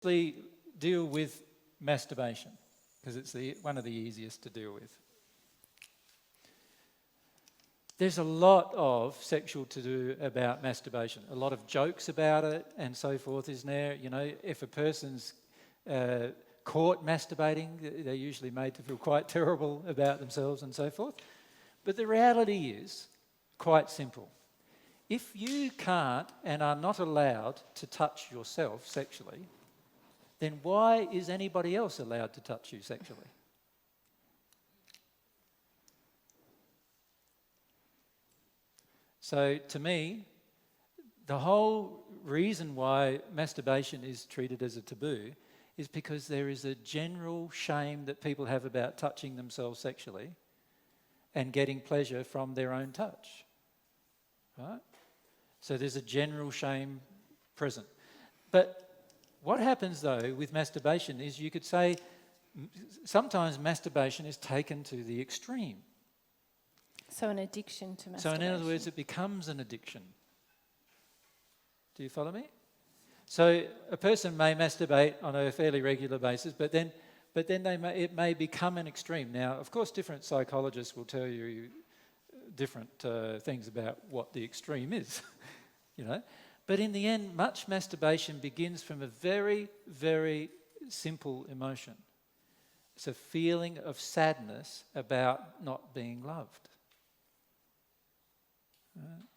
We deal with masturbation because it's one of the easiest to deal with. There's a lot of sexual to-do about masturbation, a lot of jokes about it and so forth, isn't there? You know, if a person's caught masturbating, they're usually made to feel quite terrible about themselves and so forth. But the reality is quite simple. If you can't and are not allowed to touch yourself sexually, then why is anybody else allowed to touch you sexually? So to me, the whole reason why masturbation is treated as a taboo is because there is a general shame that people have about touching themselves sexually and getting pleasure from their own touch, right? So there's a general shame present. But what happens though with masturbation is you could say sometimes masturbation is taken to the extreme. So an addiction to masturbation. So in other words, it becomes an addiction. Do you follow me? So a person may masturbate on a fairly regular basis, but then it may become an extreme. Now, of course, different psychologists will tell you different things about what the extreme is, you know. But in the end, much masturbation begins from a very, very simple emotion. It's a feeling of sadness about not being loved.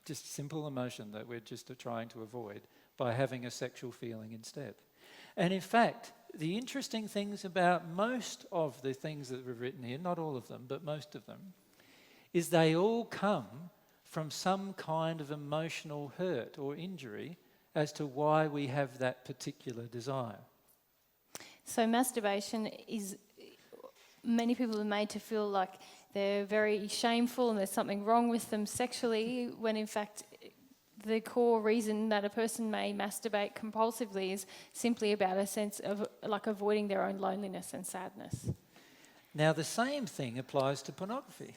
Just simple emotion that we're just trying to avoid by having a sexual feeling instead. And in fact, the interesting things about most of the things that we've written here, not all of them, but most of them, is they all come from some kind of emotional hurt or injury as to why we have that particular desire. So masturbation is, many people are made to feel like they're very shameful and there's something wrong with them sexually, when in fact the core reason that a person may masturbate compulsively is simply about a sense of like avoiding their own loneliness and sadness. Now the same thing applies to pornography.